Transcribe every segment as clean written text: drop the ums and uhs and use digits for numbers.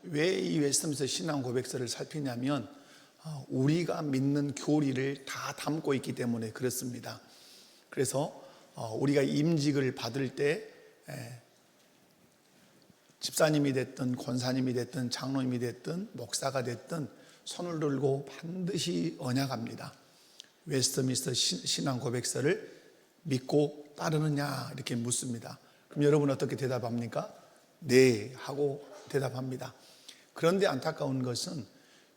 왜 이 웨스트민스터 신앙 고백서를 살피냐면 우리가 믿는 교리를 다 담고 있기 때문에 그렇습니다. 그래서 우리가 임직을 받을 때 집사님이 됐든 권사님이 됐든 장로님이 됐든 목사가 됐든 손을 들고 반드시 언약합니다. 웨스트민스터 신앙 고백서를 믿고 따르느냐 이렇게 묻습니다. 그럼 여러분 어떻게 대답합니까? 네 하고 대답합니다. 그런데 안타까운 것은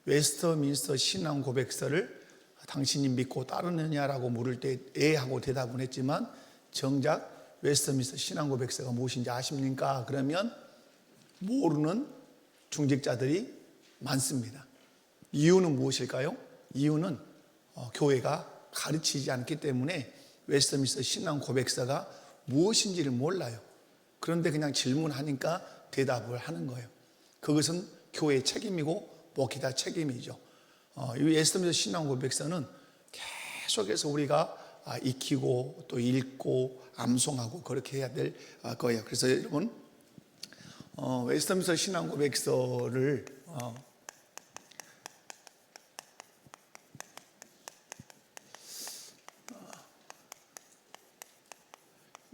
웨스트민스터 신앙 고백서를 당신이 믿고 따르느냐라고 물을 때 예 하고 대답은 했지만 정작 웨스트민스터 신앙 고백서가 무엇인지 아십니까? 그러면 모르는 중직자들이 많습니다. 이유는 무엇일까요? 이유는 교회가 가르치지 않기 때문에 웨스트민스터 신앙 고백서가 무엇인지를 몰라요. 그런데 그냥 질문하니까 대답을 하는 거예요. 그것은 교회의 책임이고 목회자 책임이죠. 이 웨스트민스터 신앙 고백서는 계속해서 우리가 익히고 또 읽고 암송하고 그렇게 해야 될 거예요. 그래서 여러분 웨스트민스터 신앙 고백서를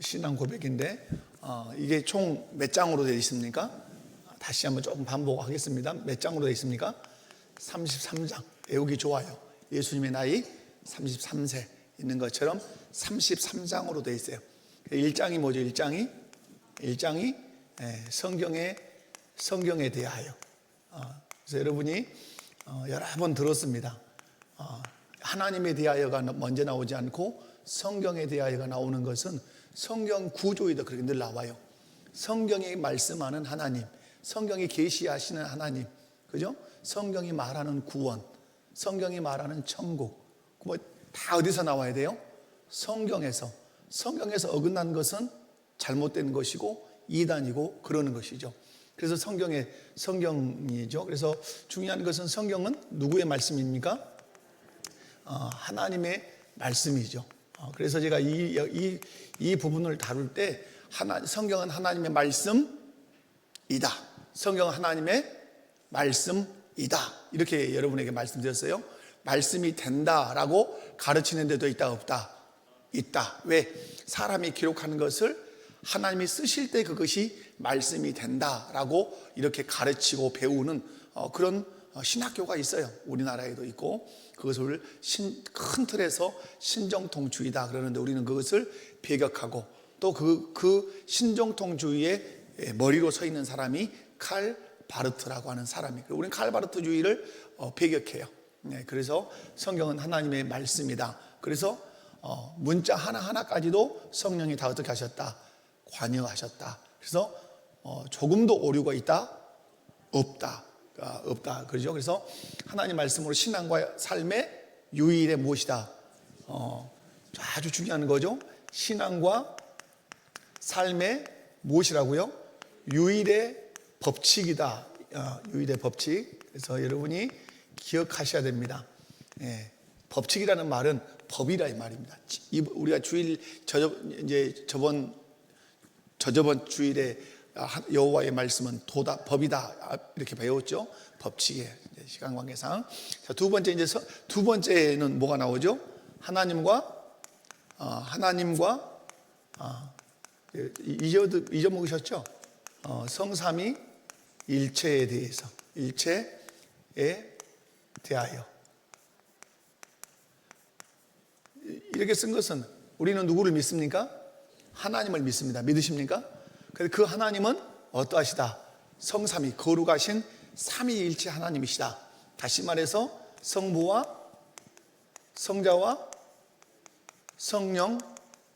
신앙 고백인데 이게 총 몇 장으로 되어 있습니까? 다시 한번 조금 반복하겠습니다. 몇 장으로 되어 있습니까? 33장. 외우기 좋아요. 예수님의 나이 33세 있는 것처럼 33장으로 되어 있어요. 1장이 뭐죠? 1장이 성경에 대하여. 그래서 여러분이 여러 번 들었습니다. 하나님에 대하여가 먼저 나오지 않고 성경에 대하여가 나오는 것은 성경 구조에도 그렇게 늘 나와요. 성경이 말씀하는 하나님, 성경이 계시하시는 하나님, 그죠? 성경이 말하는 구원, 성경이 말하는 천국, 뭐 다 어디서 나와야 돼요? 성경에서 어긋난 것은 잘못된 것이고 이단이고 그러는 것이죠. 그래서 성경이죠. 그래서 중요한 것은 성경은 누구의 말씀입니까? 하나님의 말씀이죠. 그래서 제가 이 부분을 다룰 때 성경은 하나님의 말씀이다. 성경은 하나님의 말씀이다. 이렇게 여러분에게 말씀드렸어요. 말씀이 된다라고 가르치는 데도 있다 없다? 있다. 왜? 사람이 기록하는 것을 하나님이 쓰실 때 그것이 말씀이 된다라고 이렇게 가르치고 배우는 그런 신학교가 있어요. 우리나라에도 있고 그것을 큰 틀에서 신정통주의다 그러는데 우리는 그것을 배격하고 또 그 신정통주의의 머리로 서 있는 사람이 칼 바르트라고 하는 사람이에요. 우리는 칼 바르트주의를 배격해요. 그래서 성경은 하나님의 말씀이다. 그래서 문자 하나하나까지도 성령이 다 어떻게 하셨다? 관여하셨다. 그래서 조금도 오류가 있다? 없다. 그렇죠? 그래서 하나님 말씀으로 신앙과 삶의 유일의 무엇이다? 아주 중요한 거죠. 신앙과 삶의 무엇이라고요? 유일의 법칙이다. 유일의 법칙. 그래서 여러분이 기억하셔야 됩니다. 법칙이라는 말은 법이라 이 말입니다. 우리가 저저번 주일에 여호와의 말씀은 법이다 이렇게 배웠죠. 법칙에 시간 관계상. 자, 두 번째는 뭐가 나오죠? 하나님과 잊어먹으셨죠? 성삼위 일체에 대해서, 일체에 대하여. 이렇게 쓴 것은 우리는 누구를 믿습니까? 하나님을 믿습니다. 믿으십니까? 그 하나님은 어떠하시다? 성삼위, 거룩하신 삼위일체 하나님이시다. 다시 말해서 성부와 성자와 성령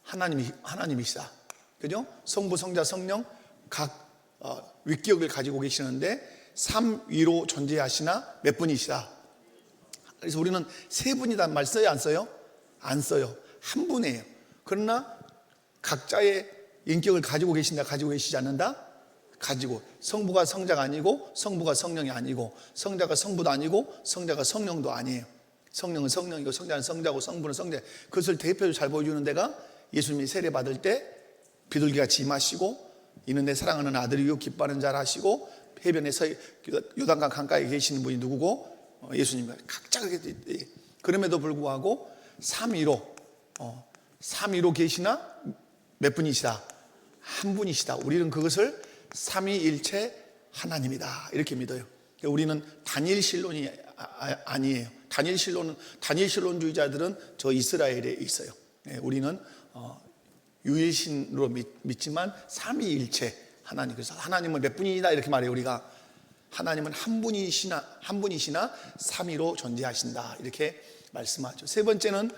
하나님이시다. 그죠? 성부, 성자, 성령 각 위격을 가지고 계시는데 삼위로 존재하시나 몇 분이시다? 그래서 우리는 세 분이란 말 써요, 안 써요? 안 써요. 한 분이에요. 그러나 각자의 인격을 가지고 계신다, 가지고 계시지 않는다? 가지고. 성부가 성자가 아니고 성부가 성령이 아니고 성자가 성부도 아니고 성자가 성령도 아니에요. 성령은 성령이고 성자는 성자고 성부는 성자. 그것을 대표적으로 잘 보여주는 데가 예수님이 세례 받을 때 비둘기같이 임하시고 이는 내 사랑하는 아들이요 기뻐하는 자라 하시고 해변에서 요단강 강가에 계시는 분이 누구고? 예수님입니다. 각자 그렇게. 그럼에도 불구하고 삼위로 계시나 몇 분이시다? 한 분이시다. 우리는 그것을 삼위일체 하나님이다 이렇게 믿어요. 우리는 단일신론이 아니에요. 단일신론주의자들은 저 이스라엘에 있어요. 우리는 유일신으로 믿지만 삼위일체 하나님. 그래서 하나님은 몇 분이다 이렇게 말해요. 우리가 하나님은 한 분이시나 삼위로 존재하신다 이렇게 말씀하죠. 세 번째는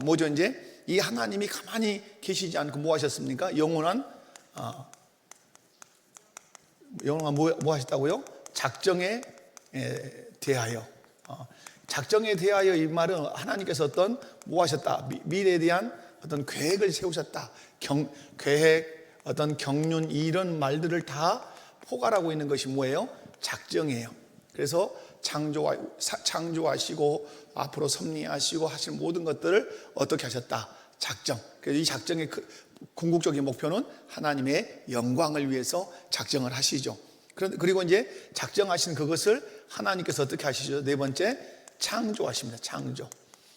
뭐죠? 이제 이 하나님이 가만히 계시지 않고 뭐 하셨습니까? 영원한 뭐 하셨다고요? 작정에 대하여. 작정에 대하여 이 말은 하나님께서 어떤 뭐 하셨다? 미래에 대한 어떤 계획을 세우셨다. 계획, 어떤 경륜 이런 말들을 다 포괄하고 있는 것이 뭐예요? 작정이에요. 그래서 창조하시고 앞으로 섭리하시고 하실 모든 것들을 어떻게 하셨다? 작정. 그래서 이 작정의 궁극적인 목표는 하나님의 영광을 위해서 작정을 하시죠. 그리고 이제 작정하신 그것을 하나님께서 어떻게 하시죠? 네 번째, 창조하십니다. 창조.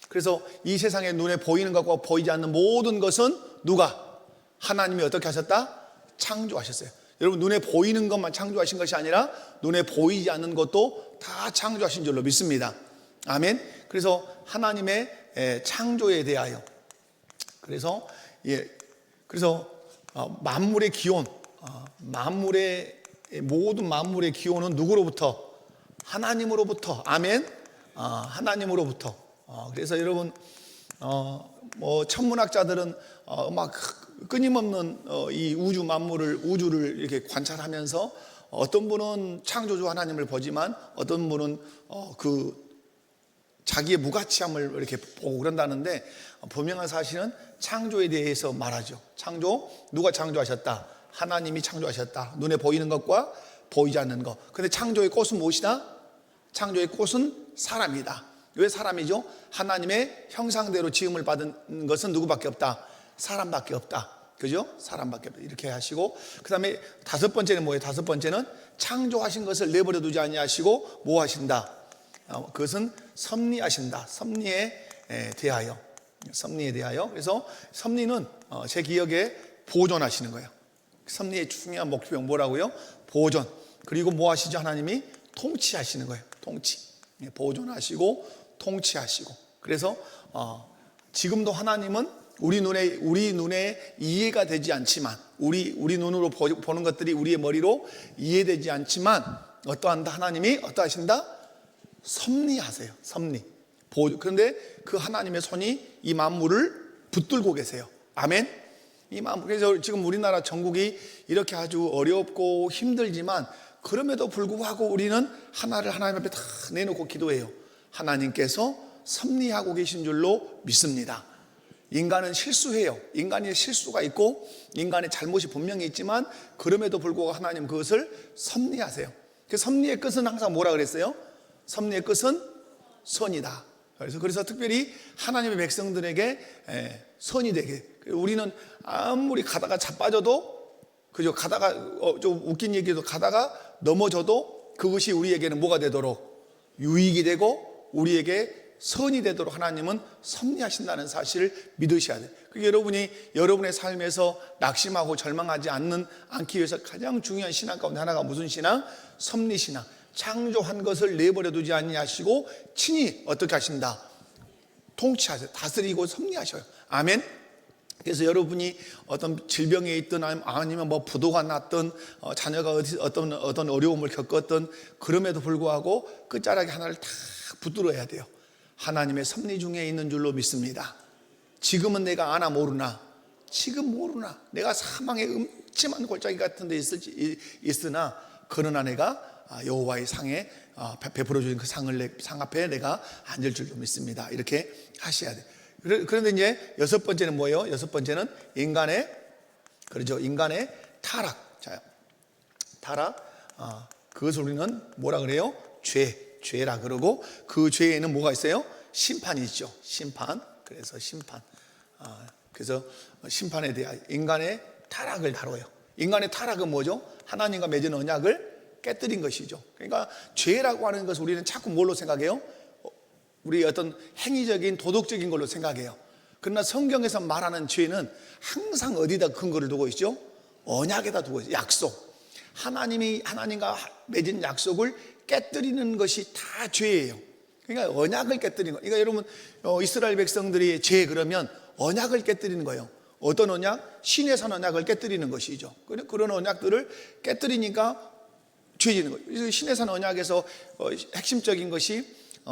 그래서 이 세상에 눈에 보이는 것과 보이지 않는 모든 것은 누가? 하나님이 어떻게 하셨다? 창조하셨어요. 여러분, 눈에 보이는 것만 창조하신 것이 아니라 눈에 보이지 않는 것도 다 창조하신 줄로 믿습니다. 아멘. 그래서 하나님의 창조에 대하여, 그래서 만물의 기원, 모든 만물의 기원은 누구로부터? 하나님으로부터. 아멘. 하나님으로부터. 그래서 여러분, 뭐 천문학자들은 막 끊임없는 이 우주 우주를 이렇게 관찰하면서 어떤 분은 창조주 하나님을 보지만 어떤 분은 그 자기의 무가치함을 이렇게 보고 그런다는데, 분명한 사실은 창조에 대해서 말하죠. 누가 창조하셨다? 하나님이 창조하셨다. 눈에 보이는 것과 보이지 않는 것. 근데 창조의 꽃은 무엇이다? 창조의 꽃은 사람이다. 왜 사람이죠? 하나님의 형상대로 지음을 받은 것은 누구밖에 없다? 사람밖에 없다. 그죠? 사람밖에 없다. 이렇게 하시고, 그 다음에 다섯 번째는 뭐예요? 다섯 번째는 창조하신 것을 내버려 두지 아니하시고 뭐 하신다? 그것은 섭리하신다. 섭리에 대하여. 그래서 섭리는 제 기억에 보존하시는 거예요. 섭리의 중요한 목표는 뭐라고요? 보존. 그리고 뭐 하시죠? 하나님이 통치하시는 거예요. 통치. 보존하시고 통치하시고. 그래서 지금도 하나님은 우리 눈에 이해가 되지 않지만, 우리 눈으로 보는 것들이 우리의 머리로 이해되지 않지만, 어떠한다? 하나님이 어떠하신다? 섭리하세요. 섭리. 그런데 그 하나님의 손이 이 만물을 붙들고 계세요. 아멘. 그래서 지금 우리나라 전국이 이렇게 아주 어렵고 힘들지만, 그럼에도 불구하고 우리는 하나를 하나님 앞에 다 내놓고 기도해요. 하나님께서 섭리하고 계신 줄로 믿습니다. 인간은 실수해요. 인간이 실수가 있고 인간의 잘못이 분명히 있지만, 그럼에도 불구하고 하나님 그것을 섭리하세요. 그 섭리의 끝은 항상 뭐라 그랬어요? 섭리의 끝은 선이다. 그래서 특별히 하나님의 백성들에게 선이 되게, 우리는 아무리 가다가 자빠져도, 그죠? 가다가 좀 웃긴 얘기도, 가다가 넘어져도 그것이 우리에게는 뭐가 되도록? 유익이 되고 우리에게 선이 되도록 하나님은 섭리하신다는 사실을 믿으셔야 돼요. 그게 여러분의 삶에서 낙심하고 절망하지 않기 위해서 가장 중요한 신앙 가운데 하나가 무슨 신앙? 섭리신앙. 창조한 것을 내버려 두지 아니하시고 친히 어떻게 하신다? 통치하세요. 다스리고 섭리하셔요. 아멘. 그래서 여러분이 어떤 질병에 있든 아니면 뭐 부도가 났든 자녀가 어떤 어려움을 겪었든, 그럼에도 불구하고 끝자락에 하나를 다 붙들어야 돼요. 하나님의 섭리 중에 있는 줄로 믿습니다. 지금은 내가 아나 모르나, 내가 사망의 음침한 골짜기 같은 데 있으나 그러나 내가 여호와의 상에 베풀어 주신 그 상 앞에 내가 앉을 줄로 믿습니다. 이렇게 하셔야 돼요. 그런데 이제 여섯 번째는 뭐예요? 여섯 번째는 인간의 타락. 타락. 그것을 우리는 뭐라 그래요? 죄라 그러고, 그 죄에는 뭐가 있어요? 심판이 있죠. 심판. 그래서 그래서 심판에 대하여 인간의 타락을 다뤄요. 인간의 타락은 뭐죠? 하나님과 맺은 언약을 깨뜨린 것이죠. 그러니까 죄라고 하는 것을 우리는 자꾸 뭘로 생각해요? 우리 어떤 행위적인 도덕적인 걸로 생각해요. 그러나 성경에서 말하는 죄는 항상 어디다 근거를 두고 있죠? 언약에다 두고 있어요. 약속. 하나님과 맺은 약속을 깨뜨리는 것이 다 죄예요. 그러니까 언약을 깨뜨리는 거예요. 그러니까 여러분, 이스라엘 백성들이 죄 그러면 언약을 깨뜨리는 거예요. 어떤 언약? 신의 산 언약을 깨뜨리는 것이죠. 그런 언약들을 깨뜨리니까 죄지는 거예요. 신의 산 언약에서 핵심적인 것이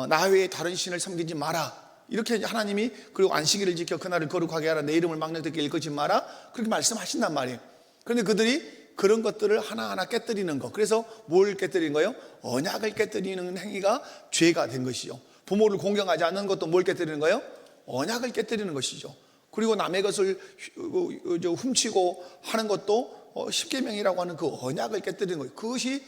나 외에 다른 신을 섬기지 마라. 이렇게 하나님이, 그리고 안식일을 지켜 그날을 거룩하게 하라, 내 이름을 망령되게 일컫지 마라, 그렇게 말씀하신단 말이에요. 그런데 그들이 그런 것들을 하나하나 깨뜨리는 거. 그래서 뭘 깨뜨리는 거예요? 언약을 깨뜨리는 행위가 죄가 된 것이죠. 부모를 공경하지 않는 것도 뭘 깨뜨리는 거예요? 언약을 깨뜨리는 것이죠. 그리고 남의 것을 훔치고 하는 것도 십계명이라고 하는 그 언약을 깨뜨리는 거예요. 그것이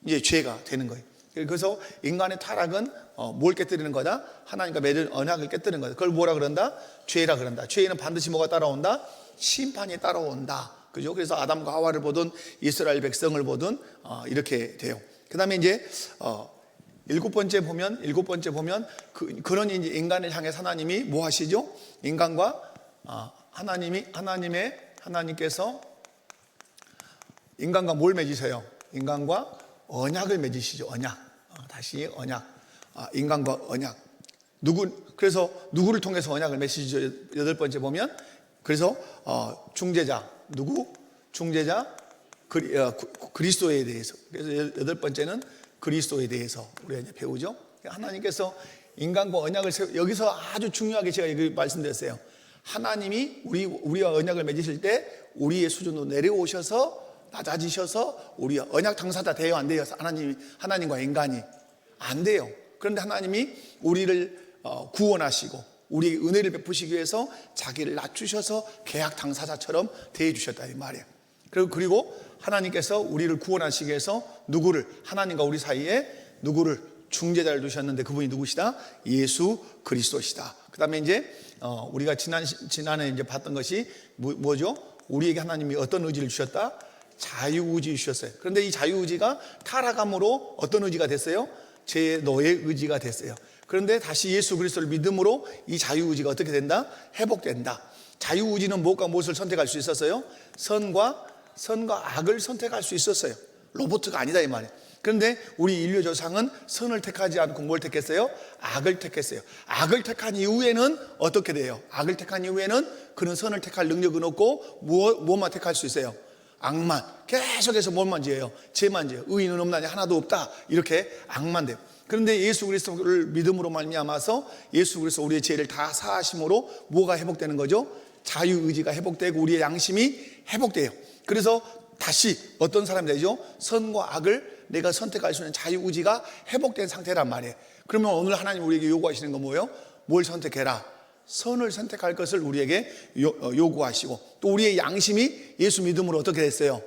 이제 죄가 되는 거예요. 그래서 인간의 타락은 뭘 깨뜨리는 거다? 하나님과 맺은 언약을 깨뜨리는 거다. 그걸 뭐라 그런다? 죄라 그런다. 죄에는 반드시 뭐가 따라온다? 심판이 따라온다. 그죠? 그래서 아담과 하와를 보든 이스라엘 백성을 보든 이렇게 돼요. 그 다음에 이제 일곱 번째 보면 그런 이제 인간을 향해 하나님이 뭐 하시죠? 인간과 하나님께서 인간과 뭘 맺으세요? 인간과 언약을 맺으시죠. 언약. 다시 언약. 인간과 언약. 그래서 누구를 통해서 언약을 맺으시죠? 여덟 번째 보면, 그래서 중재자. 누구? 중재자 그리스도에 대해서. 그래서 여덟 번째는 그리스도에 대해서 우리가 이제 배우죠. 하나님께서 인간과 언약을 여기서 아주 중요하게 제가 이거 말씀드렸어요. 하나님이 우리와 언약을 맺으실 때 우리의 수준으로 내려오셔서 낮아지셔서 우리가 언약 당사자 돼요, 안 돼요? 하나님과 인간이 안 돼요. 그런데 하나님이 우리를 구원하시고 우리 은혜를 베푸시기 위해서 자기를 낮추셔서 계약 당사자처럼 대해 주셨다 이 말이에요. 그리고 하나님께서 우리를 구원하시기 위해서 누구를, 하나님과 우리 사이에 누구를, 중재자를 두셨는데 그분이 누구시다? 예수 그리스도시다. 그다음에 이제 우리가 지난해 이제 봤던 것이 뭐죠? 우리에게 하나님이 어떤 의지를 주셨다? 자유의지 주셨어요. 그런데 이 자유의지가 타락함으로 어떤 의지가 됐어요? 제 노예 의지가 됐어요. 그런데 다시 예수 그리스도를 믿음으로 이 자유의지가 어떻게 된다? 회복된다. 자유의지는 무엇과 무엇을 선택할 수 있었어요? 선과 악을 선택할 수 있었어요. 로봇가 아니다 이 말이에요. 그런데 우리 인류 조상은 선을 택하지 않고 뭘 택했어요? 악을 택했어요. 악을 택한 이후에는 어떻게 돼요? 악을 택한 이후에는 그는 선을 택할 능력은 없고 무엇만 택할 수 있어요? 악만. 계속해서 뭘만 지어요? 죄만 지어요. 의인은 없나니 하나도 없다. 이렇게 악만 돼요. 그런데 예수 그리스도를 믿음으로 말미암아서 예수 그리스도 우리의 죄를 다 사하심으로 뭐가 회복되는 거죠? 자유의지가 회복되고 우리의 양심이 회복돼요. 그래서 다시 어떤 사람이 되죠? 선과 악을 내가 선택할 수 있는 자유의지가 회복된 상태란 말이에요. 그러면 오늘 하나님 우리에게 요구하시는 건 뭐예요? 뭘 선택해라? 선을 선택할 것을 우리에게 요구하시고, 또 우리의 양심이 예수 믿음으로 어떻게 됐어요?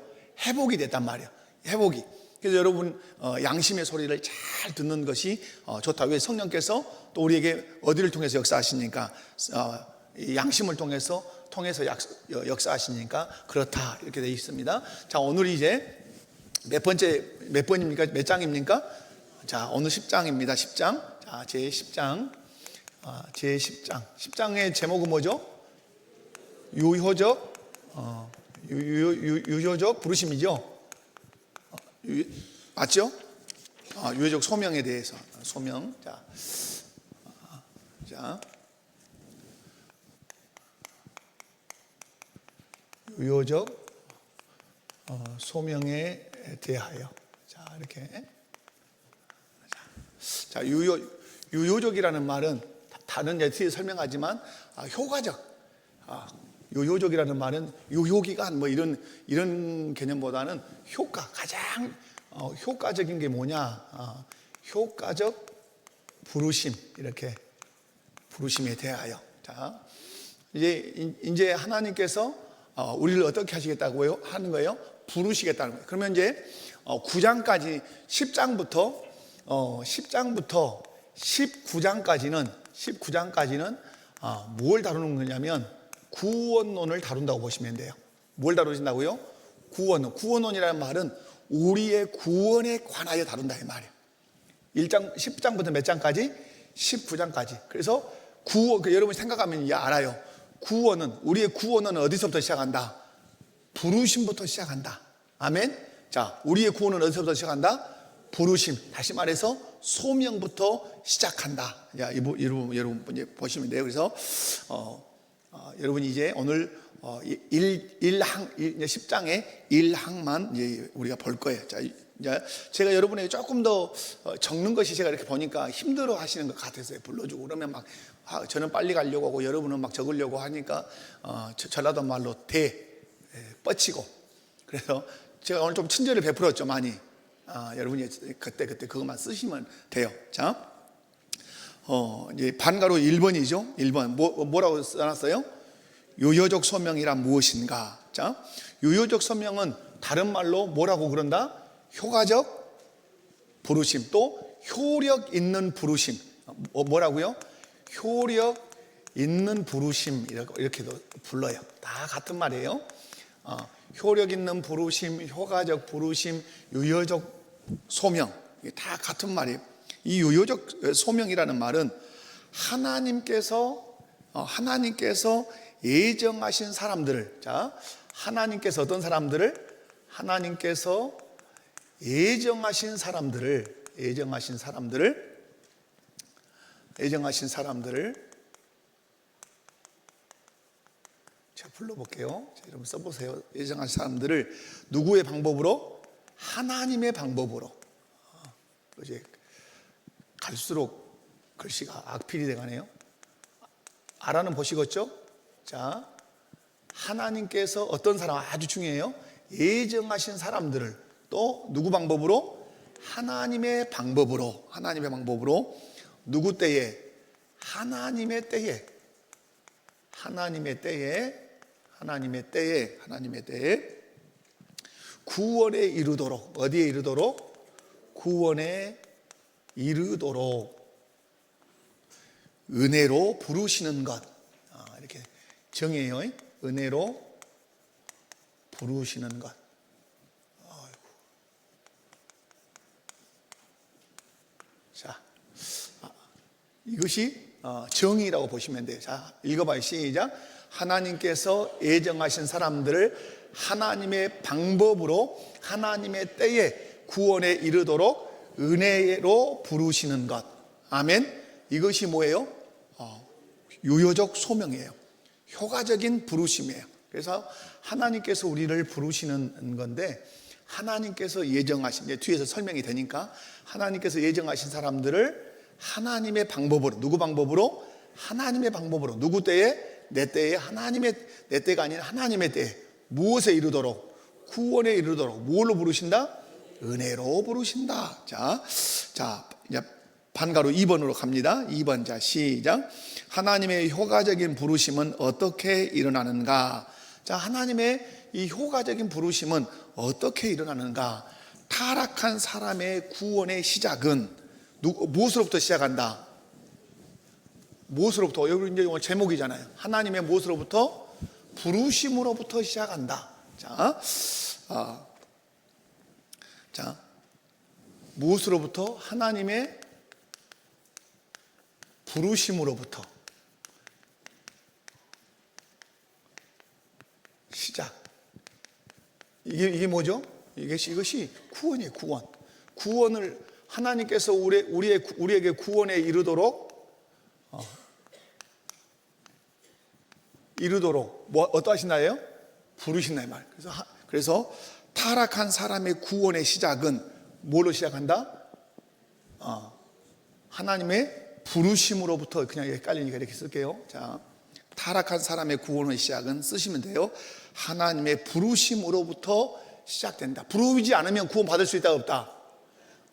회복이 됐단 말이에요. 회복이. 그래서 여러분 양심의 소리를 잘 듣는 것이 좋다. 왜? 성령께서 또 우리에게 어디를 통해서 역사하시니까 이 양심을 통해서 역사하시니까 그렇다, 이렇게 되어 있습니다. 자, 오늘 이제 몇 번입니까? 몇 장입니까? 자, 오늘 10장입니다. 10장. 자, 제 10장. 제 10장. 10장의 제목은 뭐죠? 유효적 부르심이죠. 맞죠? 유효적 소명에 대해서. 소명. 자. 유효적 소명에 대하여. 자, 이렇게. 자, 유효적이라는 말은 다른 예티에 설명하지만 효과적. 유효적이라는 말은 유효기간 뭐 이런 개념보다는 가장 효과적인 게 뭐냐? 효과적 부르심, 이렇게 부르심에 대하여. 자, 이제 하나님께서 우리를 어떻게 하시겠다고 하는 거예요? 부르시겠다는 거예요. 그러면 이제 9장까지 10장부터 19장까지는 뭘 다루는 거냐면 구원론을 다룬다고 보시면 돼요. 뭘 다루신다고요? 구원론이라는 말은 우리의 구원에 관하여 다룬다 이 말이에요. 1장 10장부터 몇 장까지? 19장까지. 그래서 구원, 여러분이 생각하면 알아요. 구원은, 우리의 구원은 어디서부터 시작한다? 부르심부터 시작한다. 아멘. 자, 우리의 구원은 어디서부터 시작한다? 부르심. 다시 말해서 소명부터 시작한다. 자, 여러분 보시면 돼요. 그래서 여러분이 이제 오늘 10장의 1항만 이제 우리가 볼 거예요. 자, 이제 제가 여러분에게 조금 더 적는 것이 제가 이렇게 보니까 힘들어 하시는 것 같아서요. 불러주고 그러면 막 저는 빨리 가려고 하고 여러분은 막 적으려고 하니까 전라도 말로 뻗치고. 그래서 제가 오늘 좀 친절을 베풀었죠, 많이. 여러분이 그때 그것만 쓰시면 돼요. 자, 이제 반가로 1번이죠. 1번 뭐라고 써놨어요? 유효적 소명이란 무엇인가? 자, 유효적 소명은 다른 말로 뭐라고 그런다? 효과적 부르심, 또 효력 있는 부르심. 뭐라고요? 효력 있는 부르심, 이렇게도 불러요. 다 같은 말이에요. 효력 있는 부르심, 효과적 부르심, 유효적 소명, 이게 다 같은 말이에요. 이 유효적 소명이라는 말은 하나님께서 예정하신 사람들을, 자, 하나님께서 어떤 사람들을? 하나님께서 예정하신 사람들을 제가 불러볼게요. 자, 여러분 써보세요. 예정하신 사람들을 누구의 방법으로? 하나님의 방법으로. 이제 갈수록 글씨가 악필이 돼가네요. 알아는 보시겠죠? 자, 하나님께서 어떤 사람, 아주 중요해요. 예정하신 사람들을 또 누구 방법으로? 하나님의 방법으로. 누구 때에? 하나님의 때에 구원에 이르도록. 어디에 이르도록? 구원에 이르도록 은혜로 부르시는 것. 이렇게 정해요. 은혜로 부르시는 것. 자, 이것이 정의라고 보시면 돼요. 자, 읽어봐요. 시작. 하나님께서 예정하신 사람들을 하나님의 방법으로 하나님의 때에 구원에 이르도록 은혜로 부르시는 것. 아멘. 이것이 뭐예요? 유효적 소명이에요. 효과적인 부르심이에요. 그래서 하나님께서 우리를 부르시는 건데, 하나님께서 예정하신, 이제 뒤에서 설명이 되니까, 하나님께서 예정하신 사람들을 하나님의 방법으로, 누구 방법으로? 하나님의 방법으로. 누구 때에? 내 때에. 내 때가 아닌 하나님의 때에. 무엇에 이르도록? 구원에 이르도록. 무엇로 부르신다? 은혜로 부르신다. 자, 이제 반가로 2번으로 갑니다. 2번. 자, 시작. 하나님의 효과적인 부르심은 어떻게 일어나는가? 자, 하나님의 이 효과적인 부르심은 어떻게 일어나는가? 타락한 사람의 구원의 시작은 무엇으로부터 시작한다? 무엇으로부터? 여기 이제 제목이잖아요. 하나님의 무엇으로부터? 부르심으로부터 시작한다. 자, 무엇으로부터? 하나님의 부르심으로부터 시작. 이게 뭐죠? 이것이 구원이에요. 구원을 하나님께서 우리에게 구원에 이르도록 뭐 어떠하시나요? 부르신다 이 말. 그래서 타락한 사람의 구원의 시작은 뭘로 시작한다? 하나님의 부르심으로부터. 그냥 헷갈리니까 이렇게 쓸게요. 자, 타락한 사람의 구원의 시작은 쓰시면 돼요. 하나님의 부르심으로부터 시작된다. 부르지 않으면 구원 받을 수 있다 없다?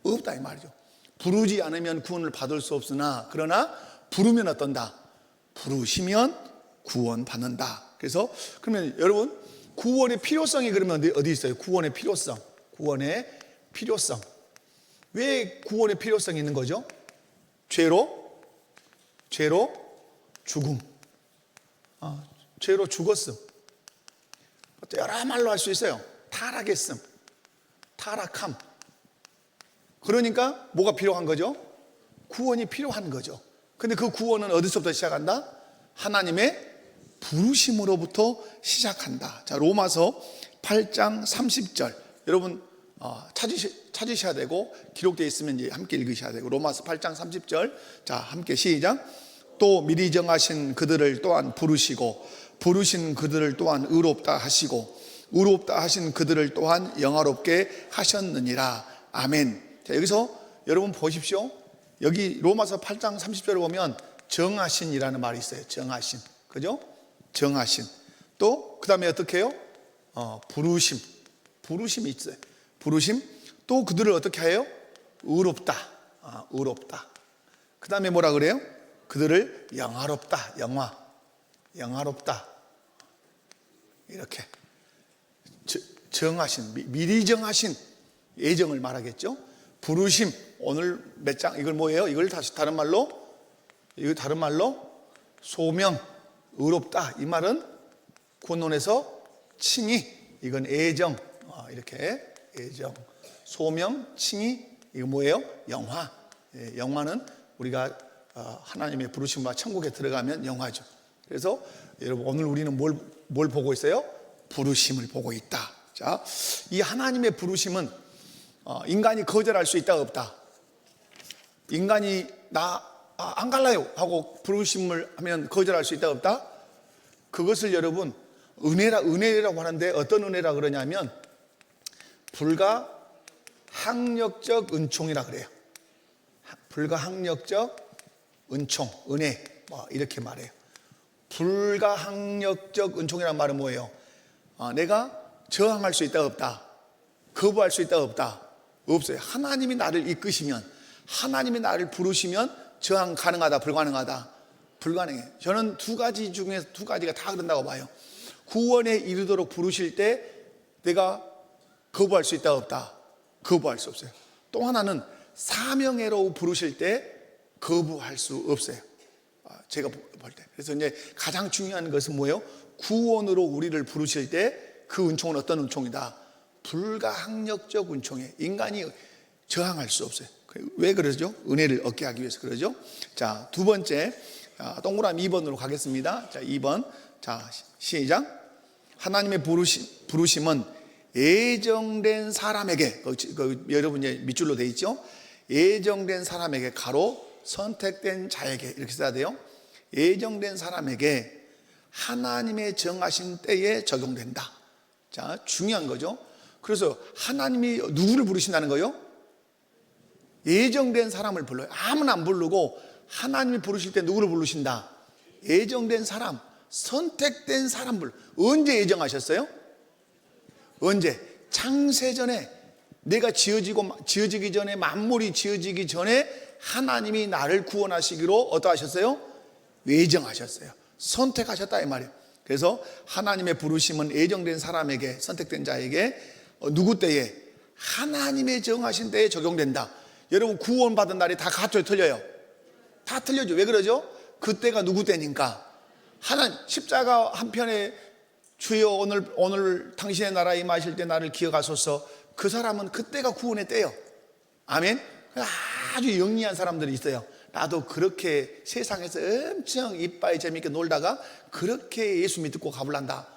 없다 이 말이죠. 부르지 않으면 구원을 받을 수 없으나, 그러나 부르면 어떤다? 부르시면 구원 받는다. 그래서 그러면 여러분, 구원의 필요성이 그러면 어디 있어요? 구원의 필요성. 왜 구원의 필요성이 있는 거죠? 죄로 죽음. 죄로 죽었음. 여러 말로 할 수 있어요. 타락했음. 타락함. 그러니까 뭐가 필요한 거죠? 구원이 필요한 거죠. 근데 그 구원은 어디서부터 시작한다? 하나님의 부르심으로부터 시작한다. 자, 로마서 8장 30절. 여러분 찾으셔야 되고, 기록되어 있으면 이제 함께 읽으셔야 되고, 로마서 8장 30절. 자, 함께 시작. 또 미리 정하신 그들을 또한 부르시고, 부르신 그들을 또한 의롭다 하시고, 의롭다 하신 그들을 또한 영화롭게 하셨느니라. 아멘. 자, 여기서 여러분 보십시오. 여기 로마서 8장 30절에 보면 정하신이라는 말이 있어요. 정하신. 그죠? 정하신. 또 그 다음에 어떻게 해요? 부르심. 부르심이 있어요. 부르심. 또 그들을 어떻게 해요? 의롭다. 의롭다. 그 다음에 뭐라 그래요? 그들을 영화롭다. 영화롭다. 이렇게 정하신, 미리 정하신 예정을 말하겠죠. 부르심. 오늘 몇 장, 이걸 뭐예요? 이걸 다시 다른 말로 소명, 의롭다. 이 말은 구원론에서 칭의, 이건 애정. 이렇게 애정, 소명, 칭의. 이거 뭐예요? 영화. 영화는 우리가 하나님의 부르심과 천국에 들어가면 영화죠. 그래서 여러분, 오늘 우리는 뭘 보고 있어요? 부르심을 보고 있다. 자, 이 하나님의 부르심은 인간이 거절할 수 있다 없다? 인간이 나 안 갈라요 하고 부르심을 하면 거절할 수 있다 없다? 그것을 여러분 은혜라고 하는데, 어떤 은혜라 그러냐면 불가항력적 은총이라 그래요. 불가항력적 은총, 은혜, 이렇게 말해요. 불가항력적 은총이란 말은 뭐예요? 내가 저항할 수 있다 없다? 거부할 수 있다 없다? 없어요. 하나님이 나를 이끄시면, 하나님이 나를 부르시면 저항 가능하다 불가능하다? 불가능해. 저는 두 가지 중에 두 가지가 다 그런다고 봐요. 구원에 이르도록 부르실 때 내가 거부할 수 있다 없다? 거부할 수 없어요. 또 하나는 사명애로 부르실 때 거부할 수 없어요. 제가 볼 때. 그래서 이제 가장 중요한 것은 뭐예요? 구원으로 우리를 부르실 때 그 은총은 어떤 은총이다? 불가항력적 은총이에요. 인간이 저항할 수 없어요. 왜 그러죠? 은혜를 얻게 하기 위해서 그러죠. 자, 두 번째, 동그라미 2번으로 가겠습니다. 자, 2번. 자, 시작. 하나님의 부르심은 예정된 사람에게, 여러분 이제 밑줄로 돼 있죠? 예정된 사람에게, 가로 선택된 자에게, 이렇게 써야 돼요. 예정된 사람에게 하나님의 정하신 때에 적용된다. 자, 중요한 거죠. 그래서 하나님이 누구를 부르신다는 거예요? 예정된 사람을 불러요. 아무나 안 부르고 하나님이 부르실 때 누구를 부르신다? 예정된 사람, 선택된 사람을. 언제 예정하셨어요? 언제? 창세전에, 내가 지어지기 전에, 만물이 지어지기 전에 하나님이 나를 구원하시기로 어떠하셨어요? 예정하셨어요. 선택하셨다 이 말이에요. 그래서 하나님의 부르심은 예정된 사람에게, 선택된 자에게 누구 때에? 하나님의 정하신 때에 적용된다. 여러분, 구원받은 날이 다 같아요, 틀려요? 다 틀려죠. 왜 그러죠? 그때가 누구 때니까. 하나님 십자가 한편에 주여 오늘 당신의 나라 임하실 때 나를 기억하소서. 그 사람은 그때가 구원의 때예요. 아멘. 아주 영리한 사람들이 있어요. 나도 그렇게 세상에서 엄청 이빠이 재밌게 놀다가 그렇게 예수 믿고 가볼란다.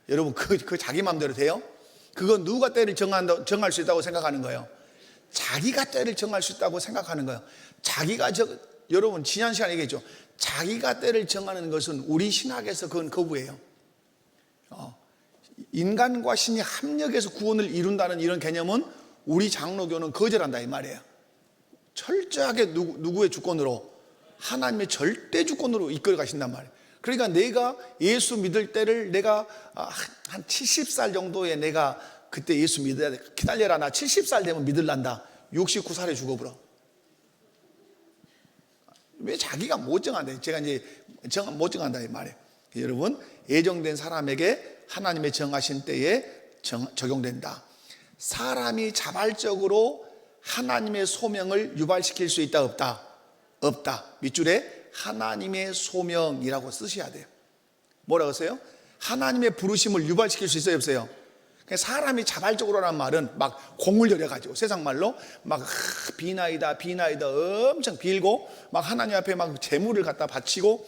여러분, 그 자기 마음대로 돼요? 그건 누가 때를 정할 수 있다고 생각하는 거예요? 자기가 때를 정할 수 있다고 생각하는 거예요. 여러분, 지난 시간에 얘기했죠. 자기가 때를 정하는 것은 우리 신학에서 그건 거부예요. 인간과 신이 합력해서 구원을 이룬다는 이런 개념은 우리 장로교는 거절한다 이 말이에요. 철저하게 누구의 주권으로? 하나님의 절대 주권으로 이끌어 가신단 말이에요. 그러니까 내가 예수 믿을 때를 내가 한 70살 정도에 내가 그때 예수 믿어야 돼. 기다려라, 나 70살 되면 믿을란다. 69살에 죽어버려. 왜 자기가 못 정한다? 제가 이제 못 정한다 이 말이에요. 여러분, 예정된 사람에게 하나님의 정하신 때에 적용된다. 사람이 자발적으로 하나님의 소명을 유발시킬 수 있다 없다? 없다. 밑줄에 하나님의 소명이라고 쓰셔야 돼요. 뭐라고 써요? 하나님의 부르심을 유발시킬 수 있어요 없어요? 사람이 자발적으로라는 말은 막 공을 열여가지고 세상 말로 막 비나이다 엄청 빌고 막 하나님 앞에 막 재물을 갖다 바치고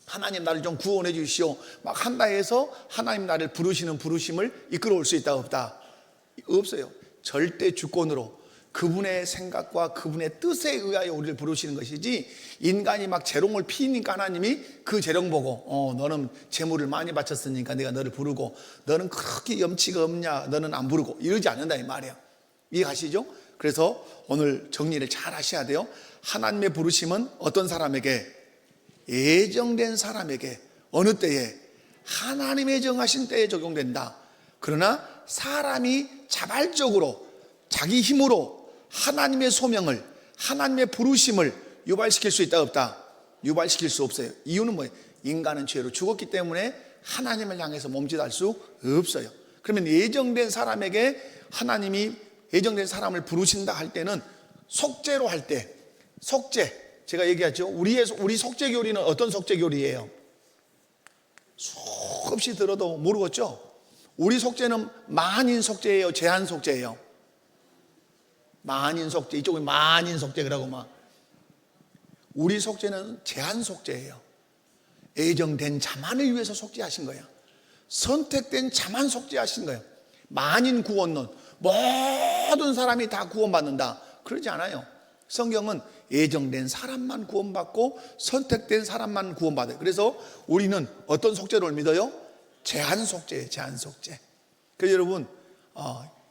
하나님 나를 좀 구원해 주시오 막 한다 해서 하나님 나를 부르시는 부르심을 이끌어올 수 있다 없다? 없어요. 절대 주권으로 그분의 생각과 그분의 뜻에 의하여 우리를 부르시는 것이지, 인간이 막 재롱을 피니까 하나님이 그 재롱 보고 너는 재물을 많이 바쳤으니까 내가 너를 부르고, 너는 그렇게 염치가 없냐 너는 안 부르고, 이러지 않는다 이 말이에요. 이해가시죠? 그래서 오늘 정리를 잘 하셔야 돼요. 하나님의 부르심은 어떤 사람에게? 예정된 사람에게, 어느 때에? 하나님의 정하신 때에 적용된다. 그러나 사람이 자발적으로 자기 힘으로 하나님의 소명을, 하나님의 부르심을 유발시킬 수 있다 없다? 유발시킬 수 없어요. 이유는 뭐예요? 인간은 죄로 죽었기 때문에 하나님을 향해서 몸짓할 수 없어요. 그러면 예정된 사람에게 하나님이 예정된 사람을 부르신다 할 때는 속죄로 할 때, 속죄 제가 얘기하죠. 우리 속죄 교리는 어떤 속죄 교리예요? 수없이 들어도 모르겠죠? 우리 속죄는 만인 속죄예요, 제한 속죄예요? 만인 속죄, 이쪽은 만인 속죄 그러고 막. 우리 속죄는 제한 속죄예요. 예정된 자만을 위해서 속죄하신 거예요. 선택된 자만 속죄하신 거예요. 만인 구원론, 모든 사람이 다 구원받는다, 그러지 않아요. 성경은 예정된 사람만 구원받고 선택된 사람만 구원받아요. 그래서 우리는 어떤 속죄를 믿어요? 제한 속죄예요, 제한 속죄. 그래서 여러분,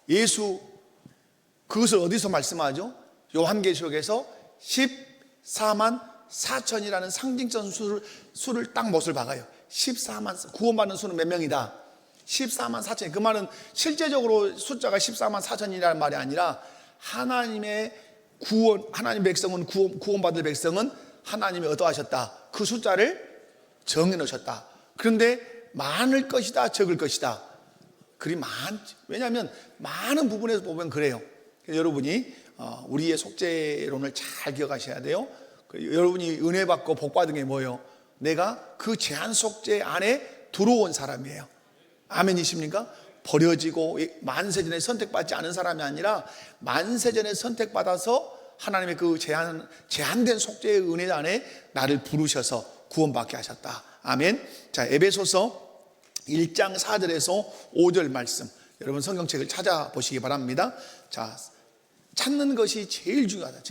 예수 그것을 어디서 말씀하죠? 요한계시록에서 14만 4천이라는 상징적 수를 딱 못을 박아요. 14만, 구원받는 수는 몇 명이다? 14만 4천. 그 말은 실제적으로 숫자가 14만 4천이라는 말이 아니라 하나님의 구원, 하나님 백성은 구원받을 백성은 하나님이 어떠하셨다? 그 숫자를 정해 놓으셨다. 그런데 많을 것이다, 적을 것이다? 그리 왜냐하면 많은 부분에서 보면 그래요. 여러분이 우리의 속죄론을 잘 기억하셔야 돼요. 여러분이 은혜 받고 복 받은 게 뭐예요? 내가 그 제한 속죄 안에 들어온 사람이에요. 아멘이십니까? 버려지고 만세전에 선택받지 않은 사람이 아니라 만세전에 선택받아서 하나님의 그 제한된 속죄의 은혜 안에 나를 부르셔서 구원받게 하셨다. 아멘. 자, 에베소서 1장 4절에서 5절 말씀, 여러분 성경책을 찾아보시기 바랍니다. 자, 찾는 것이 제일 중요하다.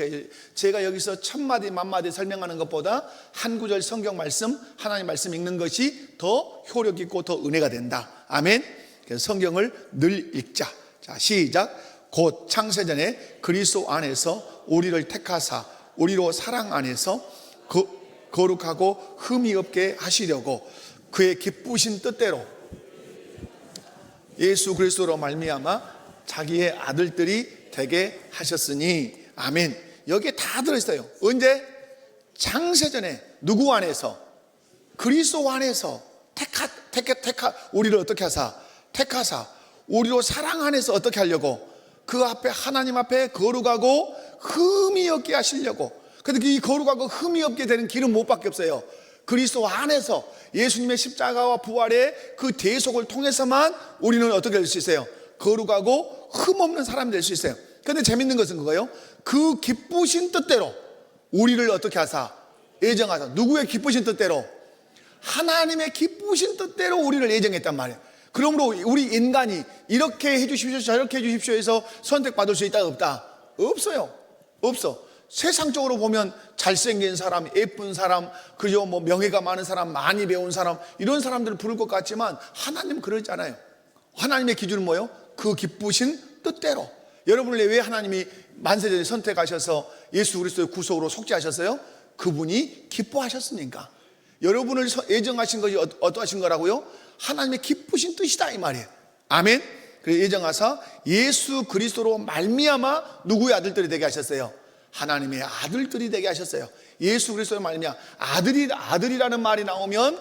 제가 여기서 천마디 만마디 설명하는 것보다 한 구절 성경 말씀, 하나님 말씀 읽는 것이 더 효력 있고 더 은혜가 된다. 아멘. 그래서 성경을 늘 읽자. 자, 시작. 곧 창세전에 그리스도 안에서 우리를 택하사 우리로 사랑 안에서 거룩하고 흠이 없게 하시려고 그의 기쁘신 뜻대로 예수 그리스도로 말미암아 자기의 아들들이 되게 하셨으니. 아멘. 여기에 다 들어있어요. 언제? 창세전에 누구 안에서? 그리스도 안에서 우리를 어떻게 하사? 택하사 우리로 사랑 안에서 어떻게 하려고? 그 앞에 하나님 앞에 거룩하고 흠이 없게 하시려고. 근데 이 거룩하고 흠이 없게 되는 길은 무엇밖에 없어요? 그리스도 안에서 예수님의 십자가와 부활의 그 대속을 통해서만 우리는 어떻게 될 수 있어요? 거룩하고 흠 없는 사람이 될 수 있어요. 그런데 재밌는 것은 그거예요. 그 기쁘신 뜻대로 우리를 어떻게 하사? 예정하사. 누구의 기쁘신 뜻대로? 하나님의 기쁘신 뜻대로 우리를 예정했단 말이에요. 그러므로 우리 인간이 이렇게 해주십시오 저렇게 해주십시오 해서 선택받을 수 있다 없다? 없어요. 없어. 세상적으로 보면 잘생긴 사람, 예쁜 사람, 그리고 뭐 명예가 많은 사람, 많이 배운 사람, 이런 사람들을 부를 것 같지만 하나님은 그러지 않아요. 하나님의 기준은 뭐예요? 그 기쁘신 뜻대로. 여러분을 왜 하나님이 만세전에 선택하셔서 예수 그리스도의 구속으로 속죄하셨어요? 그분이 기뻐하셨으니까. 여러분을 예정하신 것이 어떠하신 거라고요? 하나님의 기쁘신 뜻이다 이 말이에요. 아멘. 그래서 예정하사 예수 그리스도로 말미암아 누구의 아들들이 되게 하셨어요? 하나님의 아들들이 되게 하셨어요. 예수 그리스도로 말미암아. 아들이라는 말이 나오면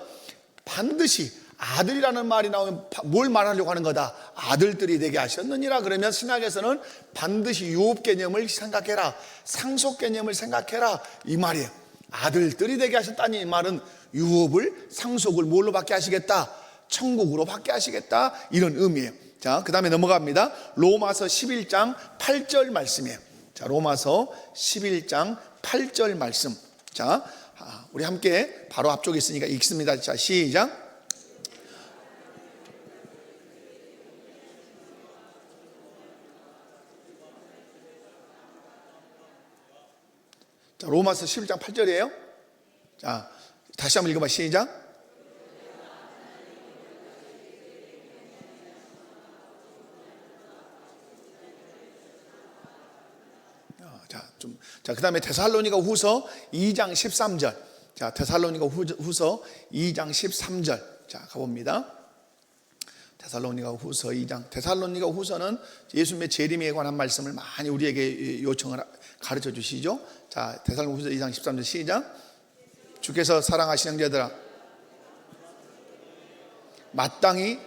반드시, 아들이라는 말이 나오면 뭘 말하려고 하는 거다? 아들들이 되게 하셨느니라. 그러면 신학에서는 반드시 유업 개념을 생각해라, 상속 개념을 생각해라 이 말이에요. 아들들이 되게 하셨다니 이 말은 유업을, 상속을 뭘로 받게 하시겠다? 천국으로 받게 하시겠다, 이런 의미예요. 자, 그 다음에 넘어갑니다. 로마서 11장 8절 말씀이에요. 자, 로마서 11장 8절 말씀. 자, 우리 함께 바로 앞쪽에 있으니까 읽습니다. 자, 시작. 자, 로마서 11장 8절이에요. 자, 다시 한번 읽어봐. 시작. 자, 그 다음에 데살로니가 후서 2장 13절. 자, 데살로니가 후서 2장 13절. 자, 가봅니다. 데살로니가 후서 2장. 데살로니가 후서는 예수님의 재림에 관한 말씀을 많이 우리에게 요청을 가르쳐 주시죠. 자, 데살로니가 후서 2장 13절 시작. 주께서 사랑하시는 형제들아, 마땅히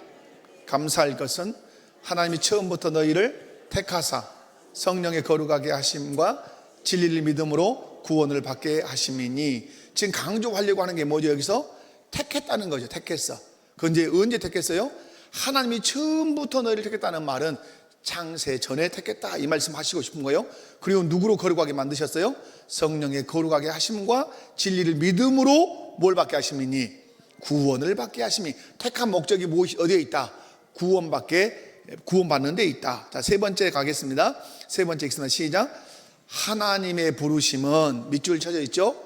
감사할 것은 하나님이 처음부터 너희를 택하사 성령의 거룩하게 하심과 진리를 믿음으로 구원을 받게 하심이니. 지금 강조하려고 하는 게 뭐죠? 여기서 택했다는 거죠. 택했어. 그런데 언제 택했어요? 하나님이 처음부터 너희를 택했다는 말은 창세 전에 택했다, 이 말씀 하시고 싶은 거예요. 그리고 누구로 거룩하게 만드셨어요? 성령의 거룩하게 하심과 진리를 믿음으로 뭘 받게 하심이니? 구원을 받게 하심이. 택한 목적이 무엇이 어디에 있다? 구원받는 데 있다. 자, 세 번째 가겠습니다. 세 번째 읽습니다. 시작. 하나님의 부르심은, 밑줄 쳐져 있죠?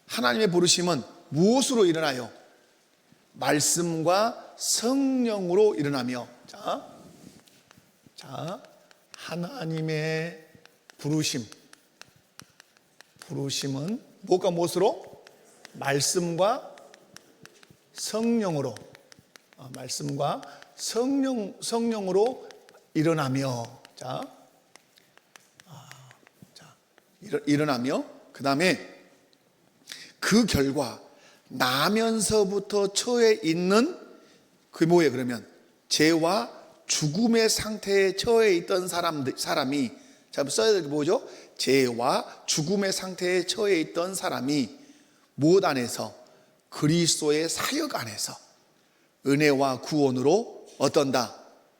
하나님의 부르심은 무엇으로 일어나요? 말씀과 성령으로 일어나며. 자, 하나님의 부르심은 무엇과 무엇으로? 말씀과 성령으로. 말씀과 성령으로 일어나며. 일어나며, 그 다음에 그 결과 나면서부터 처해 있는, 그게 뭐예요? 그러면 죄와 죽음의 상태에 처해 있던 사람이, 자, 써야 될 게 뭐죠? 죄와 죽음의 상태에 처해 있던 사람이 무엇 안에서? 그리스도의 사역 안에서 은혜와 구원으로 어떤다?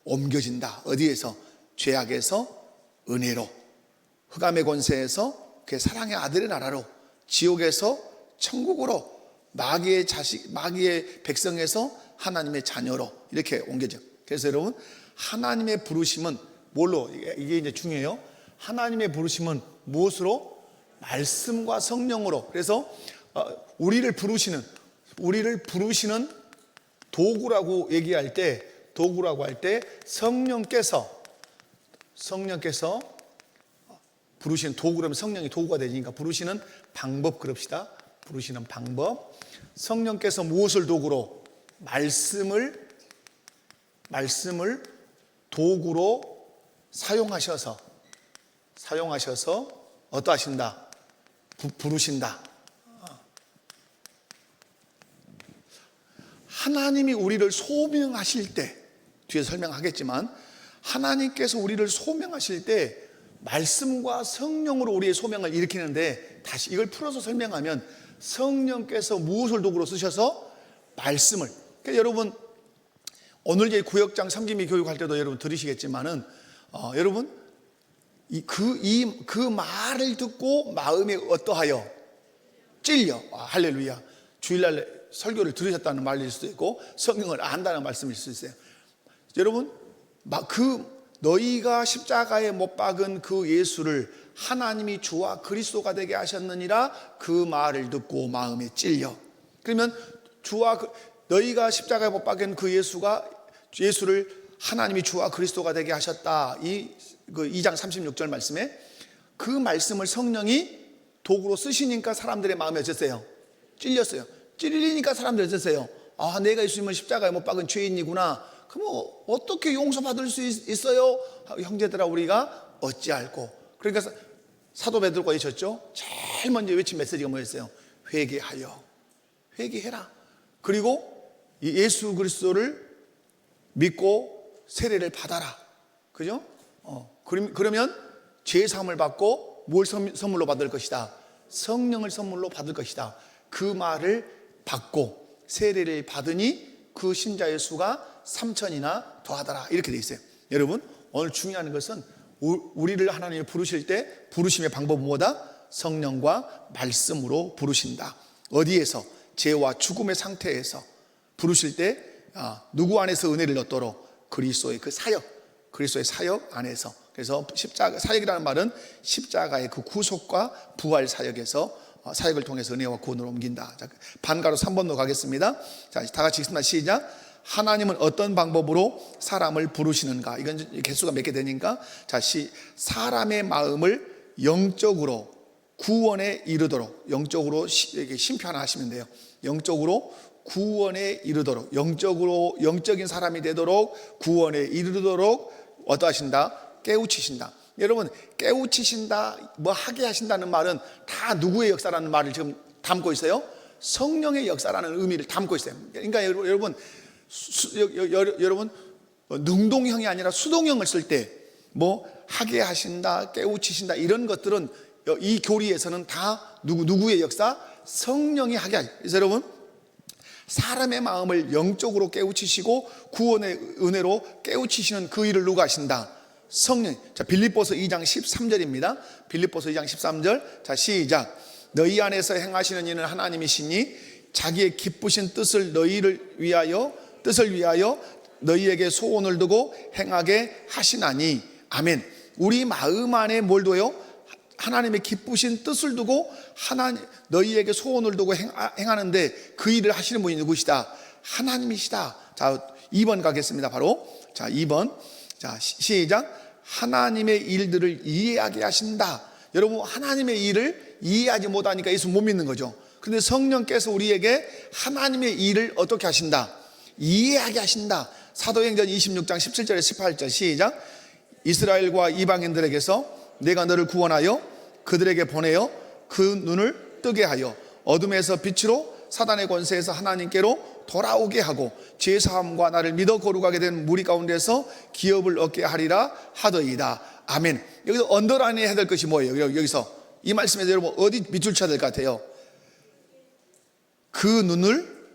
옮겨진다. 어디에서? 죄악에서 은혜로, 흑암의 권세에서 그의 사랑의 아들의 나라로, 지옥에서 천국으로, 마귀의 백성에서 하나님의 자녀로 이렇게 옮겨져. 그래서 여러분, 하나님의 부르심은 뭘로? 이게 이제 중요해요. 하나님의 부르심은 무엇으로? 말씀과 성령으로. 그래서 우리를 부르시는 도구라고 얘기할 때, 성령께서 부르시는 도구라면 성령이 도구가 되니까 부르시는 방법, 그럽시다. 부르시는 방법. 성령께서 무엇을 도구로? 말씀을 도구로 사용하셔서 어떠하신다? 부르신다. 하나님이 우리를 소명하실 때, 뒤에 설명하겠지만, 하나님께서 우리를 소명하실 때 말씀과 성령으로 우리의 소명을 일으키는데, 다시 이걸 풀어서 설명하면 성령께서 무엇을 도구로 쓰셔서? 말씀을. 그러니까 여러분, 오늘 이제 구역장 섬김이 교육할 때도 여러분 들으시겠지만은, 여러분 그 말을 듣고 마음이 어떠하여? 찔려. 할렐루야. 주일날 설교를 들으셨다는 말일 수도 있고 성경을 안다는 말씀일 수도 있어요. 여러분, 너희가 십자가에 못 박은 그 예수를 하나님이 주와 그리스도가 되게 하셨느니라, 그 말을 듣고 마음에 찔려. 그러면 너희가 십자가에 못 박은 그 예수를 하나님이 주와 그리스도가 되게 하셨다, 이 2장 36절 말씀에 그 말씀을 성령이 도구로 쓰시니까 사람들의 마음이 어땠어요? 찔렸어요. 찔리니까 사람들이 어땠어요? 아, 내가 예수님을 십자가에 못 박은 죄인이구나. 그럼 어떻게 용서받을 수 있어요? 형제들아, 우리가 어찌할꼬. 그러니까 사도 베드로가 외쳤죠. 제일 먼저 외친 메시지가 뭐였어요? 회개해라. 그리고 예수 그리스도를 믿고 세례를 받아라. 그죠? 그러면 죄 사함을 받고 뭘 선물로 받을 것이다? 성령을 선물로 받을 것이다. 그 말을 받고 세례를 받으니 그 신자의 수가 3천이나 더하더라. 이렇게 돼 있어요. 여러분, 오늘 중요한 것은 우리를 하나님이 부르실 때 부르심의 방법은 뭐다? 성령과 말씀으로 부르신다. 어디에서? 죄와 죽음의 상태에서 부르실 때 누구 안에서 은혜를 얻도록? 그리스도의 그 사역, 그리스도의 사역 안에서. 그래서 십자가 사역이라는 말은 십자가의 그 구속과 부활 사역에서 사역을 통해서 은혜와 구원을 옮긴다. 자, 반가로 3번로 가겠습니다. 자, 다 같이 읽습니다. 시작. 하나님은 어떤 방법으로 사람을 부르시는가? 이건 개수가 몇 개 되니까. 자, 사람의 마음을 영적으로 구원에 이르도록, 영적으로 심판하시면 돼요. 영적으로 구원에 이르도록, 영적인 사람이 되도록 구원에 이르도록 어떠하신다? 깨우치신다. 여러분, 깨우치신다, 뭐 하게 하신다는 말은 다 누구의 역사라는 말을 지금 담고 있어요? 성령의 역사라는 의미를 담고 있어요. 그러니까 여러분 능동형이 아니라 수동형을 쓸 때 뭐 하게 하신다, 깨우치신다 이런 것들은 이 교리에서는 다 누구의 역사? 성령이 하게 하죠. 그래서 여러분, 사람의 마음을 영적으로 깨우치시고 구원의 은혜로 깨우치시는 그 일을 누가 하신다? 성령. 자, 빌립보서 2장 13절입니다. 빌립보서 2장 13절. 자, 시작. 너희 안에서 행하시는 이는 하나님이시니 자기의 기쁘신 뜻을 위하여 너희에게 소원을 두고 행하게 하시나니. 아멘. 우리 마음 안에 뭘 둬요? 하나님의 기쁘신 뜻을 두고 너희에게 소원을 두고 행하는데 그 일을 하시는 분이 누구시다? 하나님이시다. 자, 2번 가겠습니다. 바로. 자, 2번. 자, 시작. 하나님의 일들을 이해하게 하신다. 여러분, 하나님의 일을 이해하지 못하니까 예수 못 믿는 거죠. 근데 성령께서 우리에게 하나님의 일을 어떻게 하신다? 이해하게 하신다. 사도행전 26장 17절에 18절 시작. 이스라엘과 이방인들에게서 내가 너를 구원하여 그들에게 보내어 그 눈을 뜨게 하여 어둠에서 빛으로 사단의 권세에서 하나님께로 돌아오게 하고 죄사함과 나를 믿어 거룩하게 된 무리 가운데서 기업을 얻게 하리라 하더이다. 아멘. 여기서 언더라인에 해야 될 것이 뭐예요? 여기서 이 말씀에서 여러분 어디 밑줄 쳐야 될 것 같아요? 그 눈을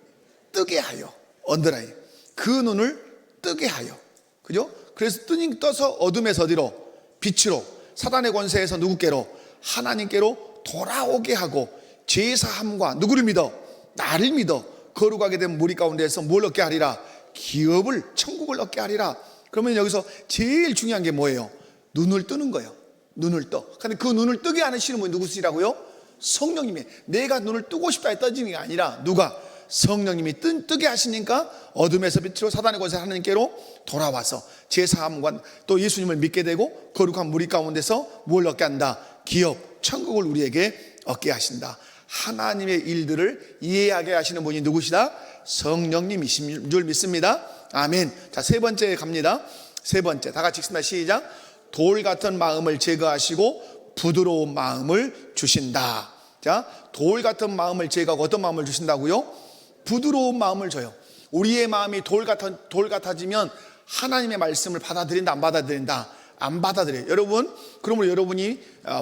뜨게 하여. 언더라인. 그 눈을 뜨게 하여. 그죠? 그래서 떠서 어둠에서 어디로? 빛으로. 사단의 권세에서 누구께로? 하나님께로 돌아오게 하고 죄사함과 누구를 믿어? 나를 믿어 거룩하게 된 무리 가운데서 뭘 얻게 하리라? 기업을, 천국을 얻게 하리라. 그러면 여기서 제일 중요한 게 뭐예요? 눈을 뜨는 거예요. 눈을 떠. 근데 그 눈을 뜨게 하시는 분이 누구시라고요? 성령님이. 내가 눈을 뜨고 싶다 떠지는 게 아니라 누가? 성령님이 뜨게 하시니까 어둠에서 빛으로 사단의 권세 하나님께로 돌아와서 제사함과 또 예수님을 믿게 되고 거룩한 무리 가운데서 뭘 얻게 한다? 기업, 천국을 우리에게 얻게 하신다. 하나님의 일들을 이해하게 하시는 분이 누구시다? 성령님이신 줄 믿습니다. 아멘. 자, 세 번째 갑니다. 세 번째 다 같이 읽습니다. 시작. 돌 같은 마음을 제거하시고 부드러운 마음을 주신다. 자, 돌 같은 마음을 제거하고 어떤 마음을 주신다고요? 부드러운 마음을 줘요. 우리의 마음이 돌 같아지면 하나님의 말씀을 받아들인다, 안 받아들인다? 안 받아들여요. 여러분, 그러므로 여러분이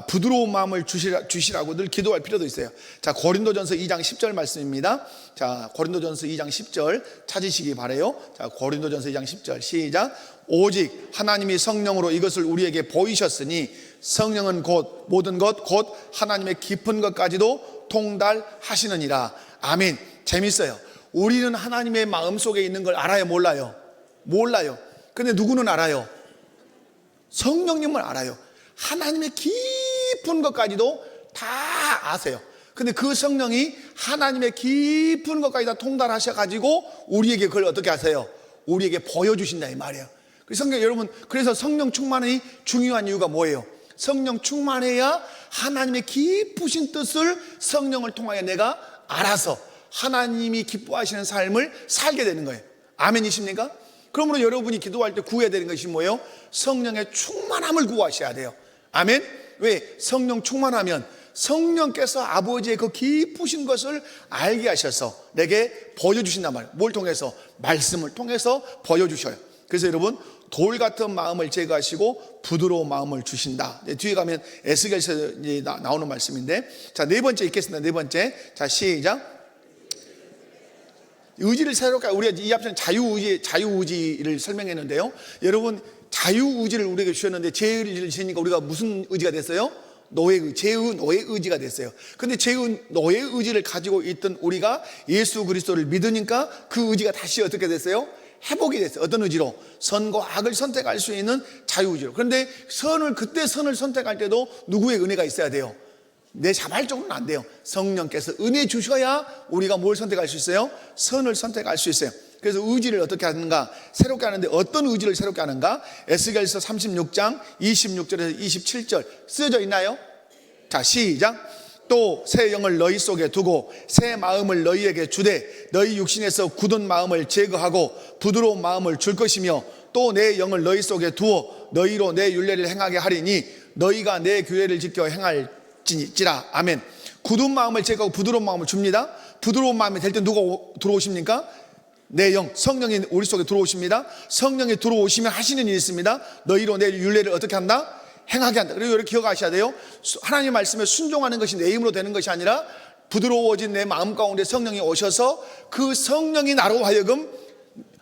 부드러운 마음을 주시라고 늘 기도할 필요도 있어요. 자, 고린도전서 2장 10절 말씀입니다. 자, 고린도전서 2장 10절 찾으시기 바라요. 자, 고린도전서 2장 10절 시작. 오직 하나님이 성령으로 이것을 우리에게 보이셨으니 성령은 곧 모든 것 곧 하나님의 깊은 것까지도 통달하시느니라. 아멘. 재밌어요. 우리는 하나님의 마음속에 있는 걸 알아요, 몰라요? 몰라요. 근데 누구는 알아요? 성령님을 알아요. 하나님의 깊은 것까지도 다 아세요. 근데 그 성령이 하나님의 깊은 것까지 다 통달하셔가지고 우리에게 그걸 어떻게 하세요? 우리에게 보여주신다 이 말이에요. 여러분, 그래서 성령 충만이 중요한 이유가 뭐예요? 성령 충만해야 하나님의 깊으신 뜻을 성령을 통하여 내가 알아서 하나님이 기뻐하시는 삶을 살게 되는 거예요. 아멘이십니까? 그러므로 여러분이 기도할 때 구해야 되는 것이 뭐예요? 성령의 충만함을 구하셔야 돼요. 아멘? 왜? 성령 충만하면 성령께서 아버지의 그 깊으신 것을 알게 하셔서 내게 보여주신단 말이에요. 뭘 통해서? 말씀을 통해서 보여주셔요. 그래서 여러분, 돌 같은 마음을 제거하시고 부드러운 마음을 주신다. 뒤에 가면 에스겔서 나오는 말씀인데, 자, 네 번째 읽겠습니다. 네 번째. 자, 시작. 의지를 새롭게, 우리가 이 앞에는 자유의지를 설명했는데요. 여러분, 자유의지를 우리에게 주셨는데 제의를 주시니까 우리가 무슨 의지가 됐어요? 제의 의지가 됐어요. 근데 제의 노예 의지를 가지고 있던 우리가 예수 그리스도를 믿으니까 그 의지가 다시 어떻게 됐어요? 회복이 됐어요. 어떤 의지로? 선과 악을 선택할 수 있는 자유의지로. 그런데 그때 선을 선택할 때도 누구의 은혜가 있어야 돼요? 내 자발적으로는 안 돼요. 성령께서 은혜 주셔야 우리가 뭘 선택할 수 있어요? 선을 선택할 수 있어요. 그래서 의지를 어떻게 하는가? 새롭게 하는데 어떤 의지를 새롭게 하는가? 에스겔서 36장 26절에서 27절 쓰여져 있나요? 자, 시작. 또 새 영을 너희 속에 두고 새 마음을 너희에게 주되 너희 육신에서 굳은 마음을 제거하고 부드러운 마음을 줄 것이며 또 내 영을 너희 속에 두어 너희로 내 율례를 행하게 하리니 너희가 내 규례를 지켜 행할지라. 아멘. 굳은 마음을 제거하고 부드러운 마음을 줍니다. 부드러운 마음이 될 때 누가 들어오십니까? 내 영, 성령이 우리 속에 들어오십니다. 성령이 들어오시면 하시는 일이 있습니다. 너희로 내 율례를 어떻게 한다? 행하게 한다. 그리고 이렇게 기억하셔야 돼요. 하나님의 말씀에 순종하는 것이 내 힘으로 되는 것이 아니라 부드러워진 내 마음 가운데 성령이 오셔서 그 성령이 나로 하여금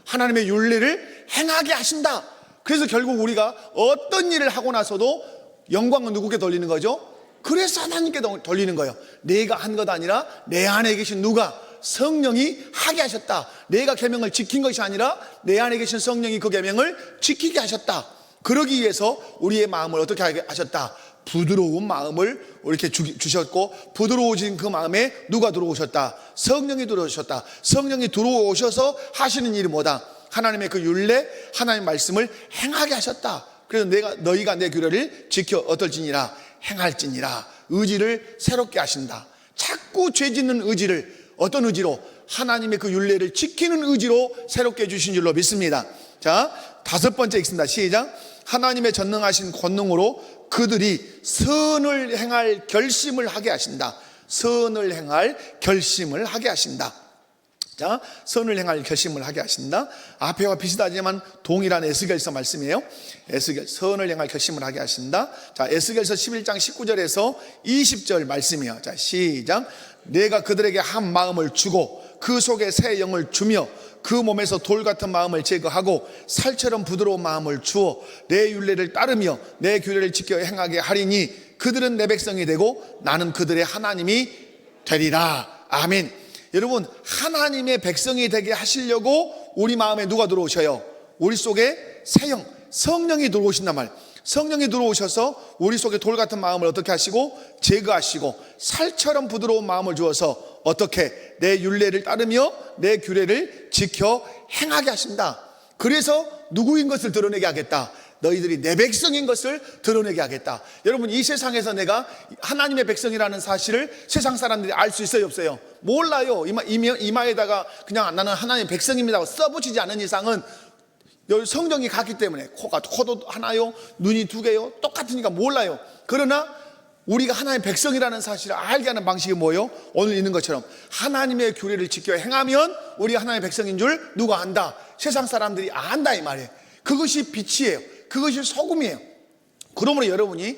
하나님의 율례를 행하게 하신다. 그래서 결국 우리가 어떤 일을 하고 나서도 영광은 누구께 돌리는 거죠? 그래서 하나님께 돌리는 거예요. 내가 한 것 아니라 내 안에 계신 누가? 성령이 하게 하셨다. 내가 계명을 지킨 것이 아니라 내 안에 계신 성령이 그 계명을 지키게 하셨다. 그러기 위해서 우리의 마음을 어떻게 하게 하셨다? 부드러운 마음을 이렇게 주셨고, 부드러워진 그 마음에 누가 들어오셨다? 성령이 들어오셨다. 성령이 들어오셔서 하시는 일이 뭐다? 하나님의 그 율례, 하나님의 말씀을 행하게 하셨다. 그래서 너희가 내 규례를 지켜 어떨지니라? 행할지니라. 의지를 새롭게 하신다. 자꾸 죄 짓는 의지를 어떤 의지로? 하나님의 그 율례를 지키는 의지로 새롭게 해주신 줄로 믿습니다. 자, 5번째 읽습니다. 시작. 하나님의 전능하신 권능으로 그들이 선을 행할 결심을 하게 하신다. 선을 행할 결심을 하게 하신다. 자, 선을 행할 결심을 하게 하신다. 앞에와 비슷하지만 동일한 에스겔서 말씀이에요. 에스겔, 선을 행할 결심을 하게 하신다. 자, 에스겔서 11장 19절에서 20절 말씀이에요. 자, 시작. 내가 그들에게 한 마음을 주고 그 속에 새 영을 주며 그 몸에서 돌 같은 마음을 제거하고 살처럼 부드러운 마음을 주어 내 율례를 따르며 내 규례를 지켜 행하게 하리니 그들은 내 백성이 되고 나는 그들의 하나님이 되리라. 아멘. 여러분, 하나님의 백성이 되게 하시려고 우리 마음에 누가 들어오셔요? 우리 속에 새 영, 성령이 들어오신단 말이에요. 성령이 들어오셔서 우리 속에 돌 같은 마음을 어떻게 하시고 제거하시고 살처럼 부드러운 마음을 주어서 어떻게? 내 율례를 따르며 내 규례를 지켜 행하게 하신다. 그래서 누구인 것을 드러내게 하겠다. 너희들이 내 백성인 것을 드러내게 하겠다. 여러분, 이 세상에서 내가 하나님의 백성이라는 사실을 세상 사람들이 알 수 있어요, 없어요? 몰라요. 이마에다가 그냥 나는 하나님의 백성입니다 하고 써붙이지 않은 이상은 성령이 갔기 때문에 코도 하나요, 눈이 2개요, 똑같으니까 몰라요. 그러나 우리가 하나님의 백성이라는 사실을 알게 하는 방식이 뭐예요? 오늘 있는 것처럼 하나님의 규례를 지켜 행하면 우리가 하나님의 백성인 줄 누가 안다? 세상 사람들이 안다 이 말이에요. 그것이 빛이에요. 그것이 소금이에요. 그러므로 여러분이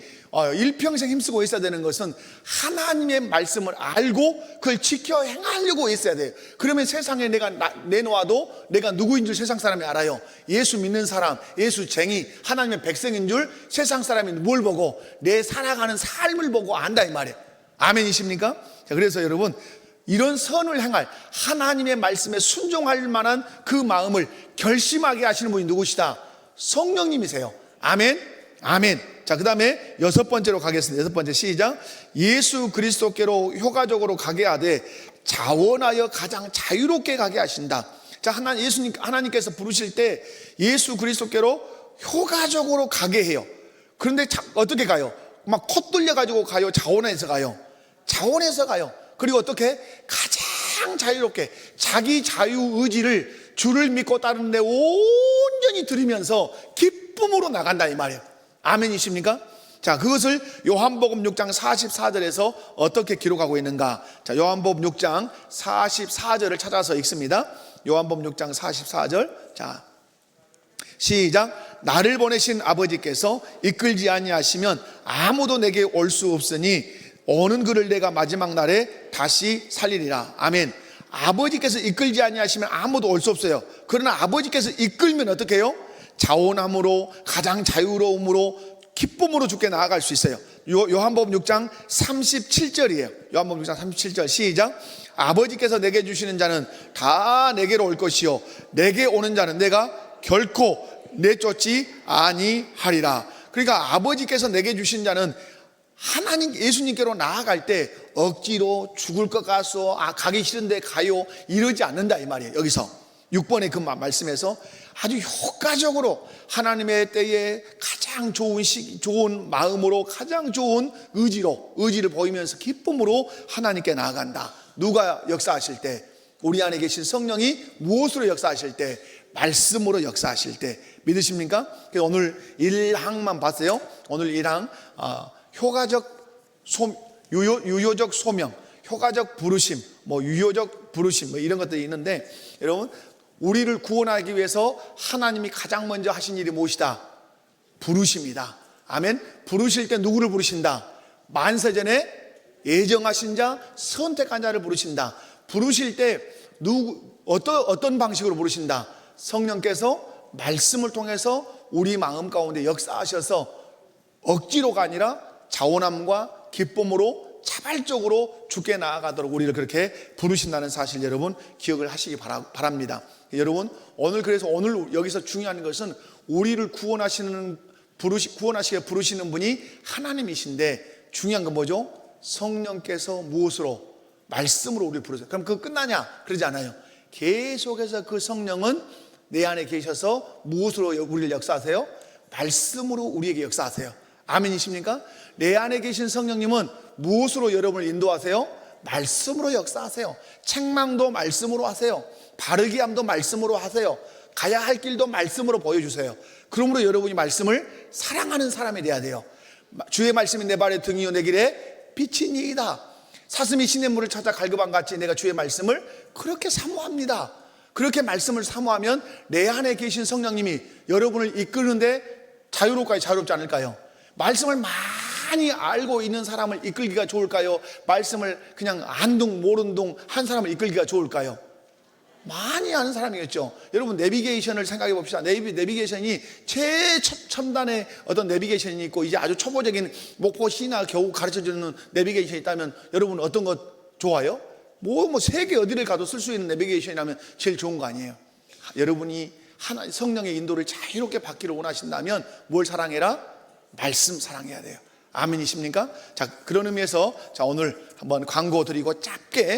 일평생 힘쓰고 있어야 되는 것은 하나님의 말씀을 알고 그걸 지켜 행하려고 있어야 돼요. 그러면 세상에 내가 내놓아도 내가 누구인 줄 세상 사람이 알아요. 예수 믿는 사람, 예수쟁이, 하나님의 백성인 줄 세상 사람이 뭘 보고? 내 살아가는 삶을 보고 안다 이 말이에요. 아멘이십니까? 자, 그래서 여러분, 이런 선을 행할 하나님의 말씀에 순종할 만한 그 마음을 결심하게 하시는 분이 누구시다? 성령님이세요. 아멘. 아멘. 자, 그 다음에 6번째로 가겠습니다. 6번째 시작. 예수 그리스도께로 효과적으로 가게 하되 자원하여 가장 자유롭게 가게 하신다. 자, 하나님께서 부르실 때 예수 그리스도께로 효과적으로 가게 해요. 그런데 어떻게 가요? 막 콧 뚫려가지고 가요? 자원해서 가요? 자원해서 가요. 그리고 어떻게? 가장 자유롭게 자기 자유의지를 주를 믿고 따르는데 온전히 들으면서 기쁨으로 나간다 이 말이에요. 아멘이십니까? 자, 그것을 요한복음 6장 44절에서 어떻게 기록하고 있는가? 자, 요한복음 6장 44절을 찾아서 읽습니다. 요한복음 6장 44절. 자, 시작. 나를 보내신 아버지께서 이끌지 아니하시면 아무도 내게 올 수 없으니 오는 그를 내가 마지막 날에 다시 살리리라. 아멘. 아버지께서 이끌지 아니하시면 아무도 올 수 없어요. 그러나 아버지께서 이끌면 어떻게 해요? 자원함으로, 가장 자유로움으로, 기쁨으로 주께 나아갈 수 있어요. 요한복음 6장 37절이에요. 요한복음 6장 37절 시작. 아버지께서 내게 주시는 자는 다 내게로 올 것이요 내게 오는 자는 내가 결코 내쫓지 아니하리라. 그러니까 아버지께서 내게 주신 자는 하나님 예수님께로 나아갈 때 억지로 죽을 것 같소, 가기 싫은데 가요, 이러지 않는다 이 말이에요. 여기서 6번의 그 말씀에서 아주 효과적으로 하나님의 때에 가장 좋은 마음으로, 가장 좋은 의지를 보이면서 기쁨으로 하나님께 나아간다. 누가 역사하실 때? 우리 안에 계신 성령이 무엇으로 역사하실 때? 말씀으로 역사하실 때. 믿으십니까? 그래서 오늘 1항만 봤어요. 오늘 1항 유효적 소명, 효과적 부르심, 유효적 부르심 이런 것들이 있는데, 여러분 우리를 구원하기 위해서 하나님이 가장 먼저 하신 일이 무엇이다? 부르심이다. 아멘. 부르실 때 누구를 부르신다? 만세전에 예정하신 자, 선택한 자를 부르신다. 부르실 때 어떤 방식으로 부르신다? 성령께서 말씀을 통해서 우리 마음 가운데 역사하셔서 억지로가 아니라 자원함과 기쁨으로 자발적으로 주께 나아가도록 우리를 그렇게 부르신다는 사실 여러분 기억을 하시기 바랍니다. 여러분 그래서 오늘 여기서 중요한 것은 우리를 구원하시게 부르시는 분이 하나님이신데, 중요한 건 뭐죠? 성령께서 무엇으로? 말씀으로 우리를 부르세요. 그럼 그거 끝나냐? 그러지 않아요. 계속해서 그 성령은 내 안에 계셔서 무엇으로 우리를 역사하세요? 말씀으로 우리에게 역사하세요. 아멘이십니까? 내 안에 계신 성령님은 무엇으로 여러분을 인도하세요? 말씀으로 역사하세요. 책망도 말씀으로 하세요. 바르게 함도 말씀으로 하세요. 가야 할 길도 말씀으로 보여주세요. 그러므로 여러분이 말씀을 사랑하는 사람이 돼야 돼요. 주의 말씀이 내 발의 등이요 내 길에 빛이니이다. 사슴이 시냇물을 찾아 갈급한 같이 내가 주의 말씀을 그렇게 사모합니다. 그렇게 말씀을 사모하면 내 안에 계신 성령님이 여러분을 이끄는데 자유롭까요? 자유롭지 않을까요? 말씀을 많이 알고 있는 사람을 이끌기가 좋을까요? 말씀을 그냥 안둥 모른둥 한 사람을 이끌기가 좋을까요? 많이 아는 사람이겠죠. 여러분 내비게이션을 생각해 봅시다. 내비게이션이 최첨단의 어떤 내비게이션이 있고 이제 아주 초보적인 목포 시나 겨우 가르쳐주는 내비게이션이 있다면 여러분 어떤 것 좋아요? 세계 어디를 가도 쓸 수 있는 내비게이션이라면 제일 좋은 거 아니에요? 여러분이 성령의 인도를 자유롭게 받기를 원하신다면 뭘 사랑해라? 말씀 사랑해야 돼요. 아멘이십니까? 자, 그런 의미에서 오늘 한번 광고 드리고 짧게